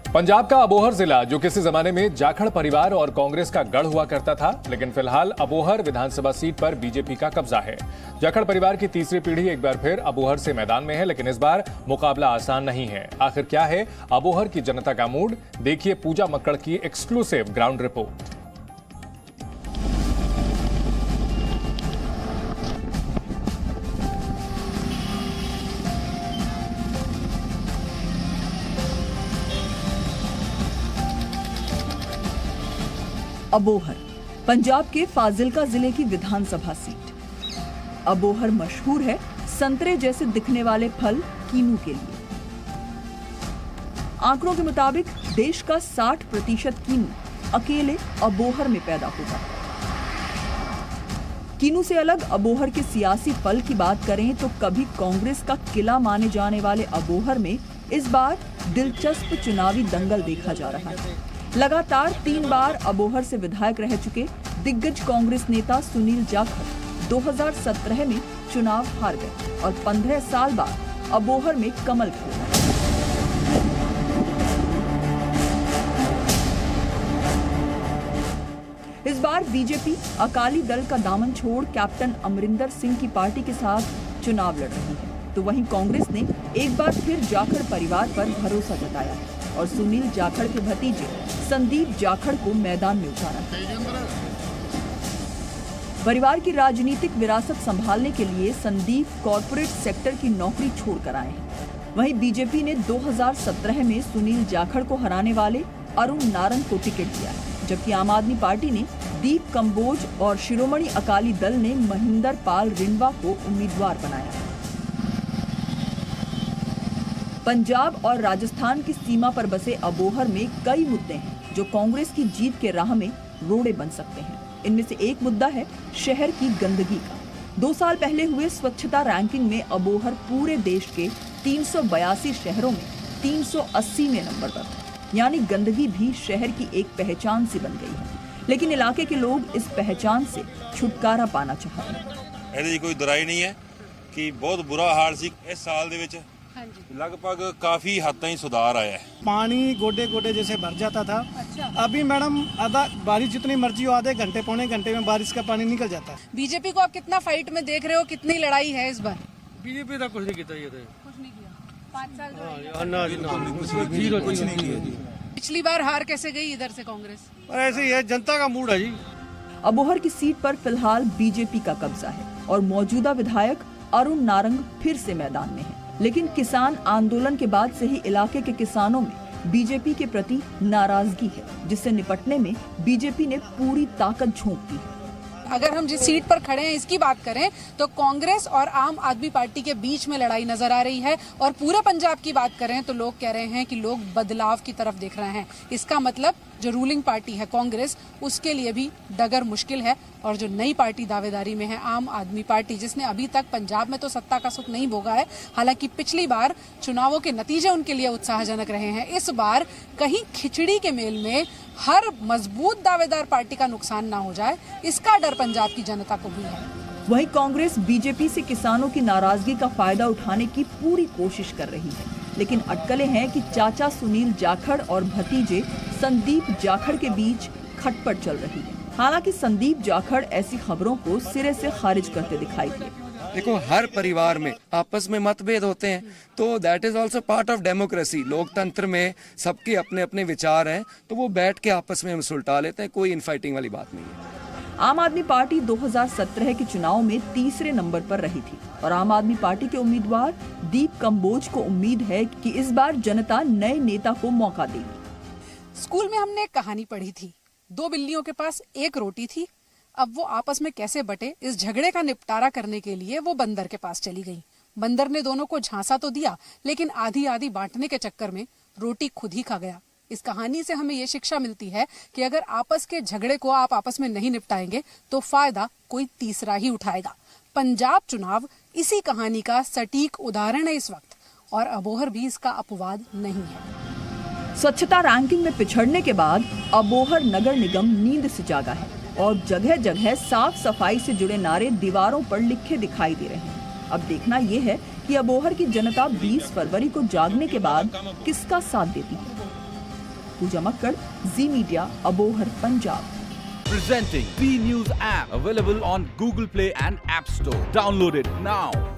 पंजाब का अबोहर जिला जो किसी जमाने में जाखड़ परिवार और कांग्रेस का गढ़ हुआ करता था, लेकिन फिलहाल अबोहर विधानसभा सीट पर बीजेपी का कब्जा है। जाखड़ परिवार की तीसरी पीढ़ी एक बार फिर अबोहर से मैदान में है, लेकिन इस बार मुकाबला आसान नहीं है। आखिर क्या है अबोहर की जनता का मूड? देखिए पूजा मक्कड़ की exclusive ground report. Abohar Punjab के फाजिलका जिले की विधानसभा सीट। अबोहर मशहूर है संतरे जैसे दिखने वाले फल कीनू के लिए। आंकड़ों के मुताबिक देश का 60% कीनू अकेले अबोहर में पैदा होगा। कीनू से अलग अबोहर के सियासी पल की बात करें तो कभी कांग्रेस का किला माने जाने वाले अबोहर में इस बार दिलचस्प चुनावी दंगल देखा जा रहा है। लगातार 3 बार अबोहर से विधायक रह चुके दिग्गज कांग्रेस नेता सुनील जाखड़ 2017 में चुनाव हार गए और 15 साल बाद अबोहर में कमल खिला। इस बार बीजेपी अकाली दल का दामन छोड़ कैप्टन अमरिंदर सिंह की पार्टी के साथ चुनाव लड़ रही है, तो वहीं कांग्रेस ने एक बार फिर जाखड़ परिवार पर भरोसा जताया है और सुनील जाखड़ के भतीजे संदीप जाखड़ को मैदान में उतारा। परिवार की राजनीतिक विरासत संभालने के लिए संदीप कॉर्पोरेट सेक्टर की नौकरी छोड़कर आए हैं। वहीं बीजेपी ने 2017 में सुनील जाखड़ को हराने वाले अरुण नारंग को टिकट दिया है, जबकि आम आदमी पार्टी ने दीप कंबोज और शिरोमणि अकाली दल ने महिंदर पाल रिंवा को उम्मीदवार बनाया। पंजाब और राजस्थान की सीमा पर बसे अबोहर में कई मुद्दे हैं जो कांग्रेस की जीत के राह में रोड़े बन सकते हैं। इनमें से एक मुद्दा है शहर की गंदगी का। 2 साल पहले हुए स्वच्छता रैंकिंग में अबोहर पूरे देश के 382 शहरों में 380वें नंबर पर था, यानी गंदगी भी शहर की एक पहचान सी बन गई है। लेकिन इलाके के लोग इस पहचान से छुटकारा पाना चाहते हैं। ਇਹਦੇ ਕੋਈ ਦੁਰਾਈ ਨਹੀਂ है कि बहुत बुरा हाल सी। इस साल ਦੇ ਵਿੱਚ लगभग काफी हद तक सुधार आया है। पानी गोडे गोडे जैसे भर जाता था। अच्छा। अभी मैडम आधा बारिश जितनी मर्जी हो आधे घंटे पौने घंटे में बारिश का पानी निकल जाता है। बीजेपी को आप कितना फाइट में देख रहे हो, कितनी लड़ाई है इस बार? बीजेपी तो कुछ नहीं किया, ये कुछ नहीं किया। 5 साल कुछ नहीं किया। पिछली बार हार कैसे गई इधर से कांग्रेस? ऐसे ही है, जनता का मूड है जी। अबोहर की सीट पर फिलहाल बीजेपी का कब्जा है और मौजूदा विधायक अरुण नारंग फिर से मैदान में है। लेकिन किसान आंदोलन के बाद से ही इलाके के किसानों में बीजेपी के प्रति नाराजगी है, जिससे निपटने में बीजेपी ने पूरी ताकत झोंक दी है। अगर हम जिस सीट पर खड़े हैं इसकी बात करें तो कांग्रेस और आम आदमी पार्टी के बीच में लड़ाई नजर आ रही है, और पूरे पंजाब की बात करें तो लोग कह रहे हैं कि लोग बदलाव की तरफ देख रहे हैं। इसका मतलब जो रूलिंग पार्टी है कांग्रेस, उसके लिए भी डगर मुश्किल है, और जो नई पार्टी दावेदारी में है आम आदमी पार्टी, जिसने अभी तक पंजाब में तो सत्ता का सुख नहीं भोगा है, हालांकि पिछली बार चुनावों के नतीजे उनके लिए उत्साहजनक रहे हैं, इस बार कहीं खिचड़ी के मेल में हर मजबूत दावेदार पार्टी का नुकसान ना हो जाए, इसका डर पंजाब की जनता को भी है। वहीं कांग्रेस बीजेपी से किसानों की नाराजगी का फायदा उठाने की पूरी कोशिश कर रही है, लेकिन अटकलें हैं कि चाचा सुनील जाखड़ और भतीजे संदीप जाखड़ के बीच खटपट चल रही है। हालांकि संदीप जाखड़ ऐसी खबरों को सिरे से खारिज करते दिखाई दिए। देखो, हर परिवार में आपस में मतभेद होते हैं, तो that is also part of democracy. लोकतंत्र में सबके अपने अपने विचार हैं, तो वो बैठ के आपस में हम सुलटा लेते हैं, कोई इनफाइटिंग वाली बात नहीं है। आम आदमी पार्टी 2017 के चुनाव में तीसरे नंबर पर रही थी और आम आदमी पार्टी के उम्मीदवार दीप कंबोज को उम्मीद है कि इस बार जनता नए नेता को मौका देगी। स्कूल में हमने एक कहानी पढ़ी थी, 2 बिल्लियों के पास एक रोटी थी। अब वो आपस में कैसे बटे, इस झगड़े का निपटारा करने के लिए वो बंदर के पास चली गई। बंदर ने दोनों को झांसा तो दिया, लेकिन आधी आधी बांटने के चक्कर में रोटी खुद ही खा गया। इस कहानी से हमें ये शिक्षा मिलती है कि अगर आपस के झगड़े को आप आपस में नहीं निपटाएंगे तो फायदा कोई तीसरा ही उठाएगा। पंजाब चुनाव इसी कहानी का सटीक उदाहरण है इस वक्त, और अबोहर भी इसका अपवाद नहीं है। स्वच्छता रैंकिंग में पिछड़ने के बाद अबोहर नगर निगम नींद से जागा है और जगह जगह साफ सफाई से जुड़े नारे दीवारों पर लिखे दिखाई दे रहे हैं। अब देखना यह है कि अबोहर की जनता 20 फरवरी को जागने के बाद किसका साथ देती है। Pooja Makkar, Zee media, Abohar, Punjab. Presenting B News app, available on Google Play and App Store. Download it now.